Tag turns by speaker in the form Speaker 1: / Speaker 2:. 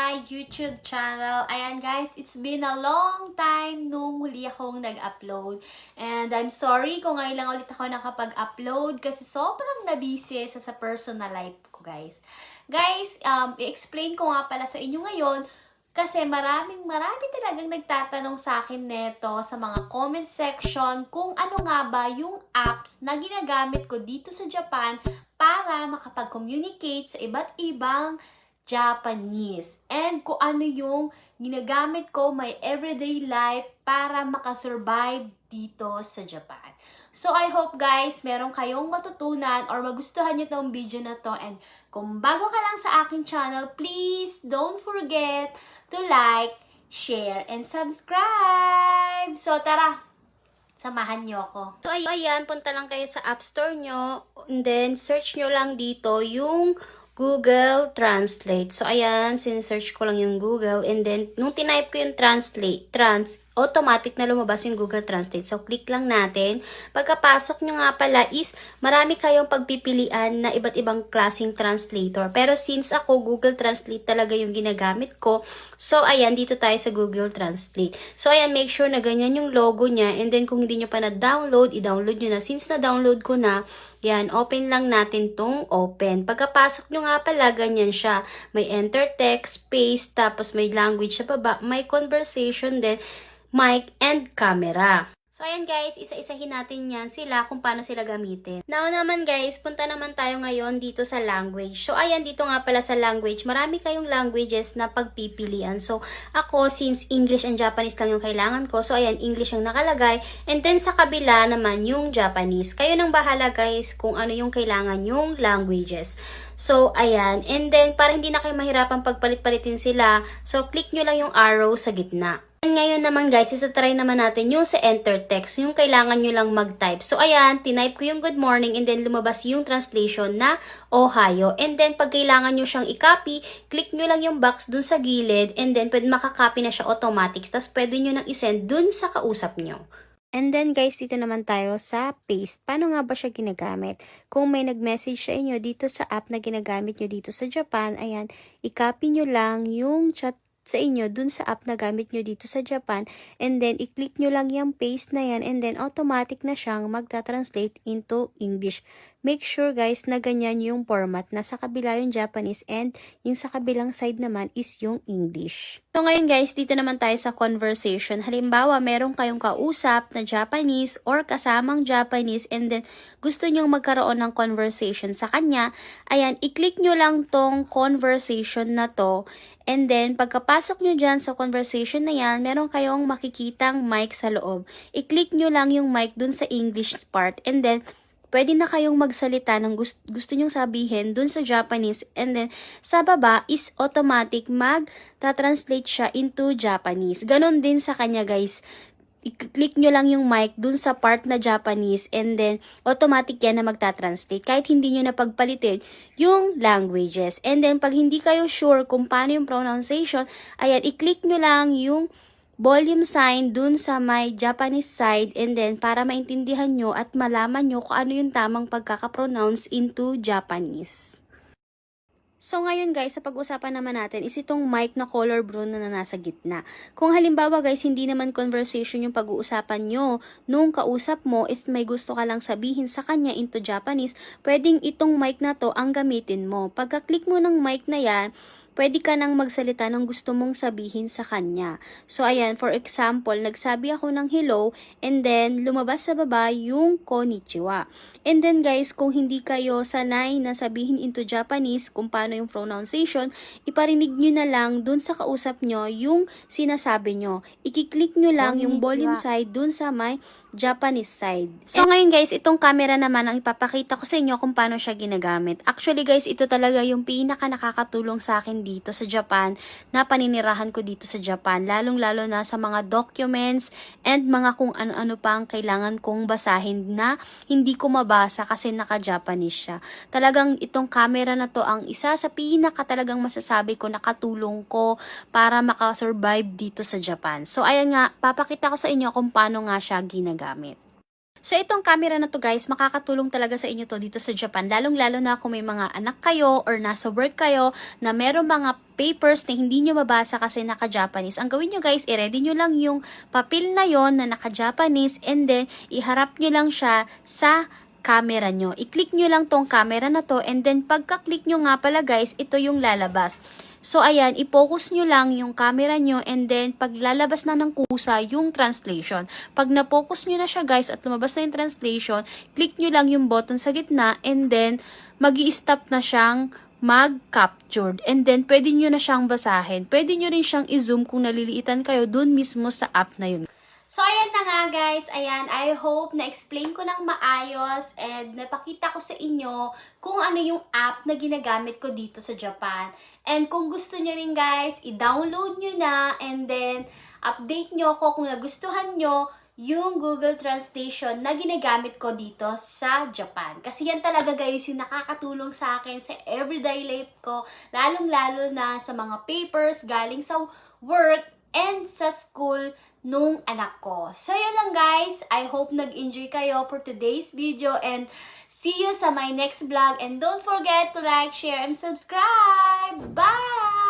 Speaker 1: my YouTube channel. Ayan guys, it's been a long time nung huli akong nag-upload. And I'm sorry kung ngayon lang ulit ako nakapag-upload kasi sobrang nabisi sa personal life ko guys. Guys, i-explain ko nga pala sa inyo ngayon kasi marami talagang nagtatanong sa akin neto sa mga comment section kung ano nga ba yung apps na ginagamit ko dito sa Japan para makapag-communicate sa iba't ibang Japanese. And kung ano yung ginagamit ko my everyday life para makasurvive dito sa Japan. So I hope guys, meron kayong matutunan or magustuhan nyo tong video na to. And kung bago ka lang sa aking channel, please don't forget to like, share, and subscribe. So tara, samahan nyo ako. So ayan, punta lang kayo sa App Store nyo. And then search nyo lang dito yung Google Translate. So, ayan, sinesearch ko lang yung Google. And then, nung tinype ko yung automatic na lumabas yung Google Translate. So, click lang natin. Pagkapasok nyo nga pala is, marami kayong pagpipilian na iba't ibang klaseng translator. Pero since ako, Google Translate talaga yung ginagamit ko. So, ayan, dito tayo sa Google Translate. So, ayan, make sure na ganyan yung logo niya. And then, kung hindi nyo pa na-download, i-download nyo na. Since na-download ko na, yan, open lang natin tong open. Pagkapasok nyo nga pala, ganyan siya. May enter text, paste, tapos may language sa baba, may conversation din, mic, and camera. So, ayan guys, isa-isahin natin yan sila kung paano sila gamitin. Now naman guys, punta naman tayo ngayon dito sa language. So, ayan, dito nga pala sa language, marami kayong languages na pagpipilian. So, ako, since English and Japanese lang yung kailangan ko, so ayan, English ang nakalagay. And then, sa kabila naman yung Japanese. Kayo nang bahala guys kung ano yung kailangan yung languages. So, ayan. And then, para hindi na kayo mahirapan pagpalit-palitin sila, so, click nyo lang yung arrow sa gitna. Ngayon naman guys, isa-try naman natin yung sa enter text, yung kailangan nyo lang mag-type. So ayan, tinype ko yung good morning and then lumabas yung translation na Ohio. And then pag kailangan nyo siyang i-copy, click nyo lang yung box dun sa gilid and then pwede makakopy na siya automatic. Tapos pwede nyo nang isend dun sa kausap nyo. And then guys, dito naman tayo sa paste. Paano nga ba siya ginagamit? Kung may nag-message sa inyo dito sa app na ginagamit nyo dito sa Japan, ayan, i-copy nyo lang yung chat sa inyo dun sa app na gamit nyo dito sa Japan and then i-click nyo lang yung paste na yan and then automatic na siyang magta-translate into English. Make sure guys na ganyan yung format. Nasa kabila yung Japanese and yung sa kabilang side naman is yung English. So ngayon guys, dito naman tayo sa conversation. Halimbawa, meron kayong kausap na Japanese or kasamang Japanese and then gusto nyong magkaroon ng conversation sa kanya. Ayan, i-click nyo lang tong conversation na to. And then, pagkapasok nyo dyan sa conversation na yan, meron kayong makikitang mic sa loob. I-click nyo lang yung mic dun sa English part. And then, pwede na kayong magsalita ng gusto nyong sabihin dun sa Japanese. And then, sa baba is automatic mag-translate siya into Japanese. Ganon din sa kanya guys. I-click nyo lang yung mic dun sa part na Japanese and then automatic yan na magta-translate kahit hindi nyo na pagpalitin yung languages. And then pag hindi kayo sure kung paano yung pronunciation, ayan, i-click nyo lang yung volume sign dun sa may Japanese side and then para maintindihan nyo at malaman nyo kung ano yung tamang pagkakapronounce into Japanese. So ngayon guys, sa pag-usapan naman natin is itong mic na color brown na nasa gitna. Kung halimbawa guys, hindi naman conversation yung pag-uusapan nyo, nung kausap mo is may gusto ka lang sabihin sa kanya into Japanese, pwedeng itong mic na to ang gamitin mo. Pagka-click mo ng mic na yan, pwede ka nang magsalita ng gusto mong sabihin sa kanya. So ayan, for example, nagsabi ako ng hello and then lumabas sa baba yung konnichiwa. And then guys, kung hindi kayo sanay na sabihin into Japanese kung paano yung pronunciation, iparinig nyo na lang dun sa kausap nyo yung sinasabi nyo. I-click nyo lang yung volume side dun sa may Japanese side. So ngayon guys, itong camera naman ang ipapakita ko sa inyo kung paano siya ginagamit. Actually guys, ito talaga yung pinaka nakakatulong sa akin dito sa Japan na paninirahan ko dito sa Japan. Lalong-lalo na sa mga documents and mga kung ano-ano pa ang kailangan kong basahin na hindi ko mabasa kasi naka-Japanese siya. Talagang itong camera na to ang isa sa pinaka talagang masasabi ko nakatulong ko para makasurvive dito sa Japan. So ayan nga, papakita ko sa inyo kung paano nga siya ginagamit. So, itong camera na to guys, makakatulong talaga sa inyo to dito sa Japan. Lalong-lalo na kung may mga anak kayo or nasa work kayo na meron mga papers na hindi nyo mabasa kasi naka-Japanese. Ang gawin nyo guys, i-ready nyo lang yung papel na yon na naka-Japanese and then iharap nyo lang siya sa camera nyo. I-click nyo lang tong camera na to and then pagka-click nyo nga pala guys, ito yung lalabas. So, ayan, i-focus nyo lang yung camera nyo and then pag lalabas na ng kusa yung translation. Pag na-focus nyo na siya guys at lumabas na yung translation, click nyo lang yung button sa gitna and then mag-i-stop na siyang mag-captured. And then, pwede nyo na siyang basahin. Pwede nyo rin siyang i-zoom kung naliliitan kayo dun mismo sa app na yun. So, ayan na nga guys. Ayan, I hope na-explain ko ng maayos and napakita ko sa inyo kung ano yung app na ginagamit ko dito sa Japan. And kung gusto nyo rin guys, i-download nyo na and then update nyo ako kung nagustuhan nyo yung Google Translation na ginagamit ko dito sa Japan. Kasi yan talaga guys yung nakakatulong sa akin sa everyday life ko, lalong-lalo na sa mga papers galing sa work and sa school nung anak ko. So, yun lang guys. I hope nag-enjoy kayo for today's video and see you sa my next vlog. And don't forget to like, share, and subscribe. Bye!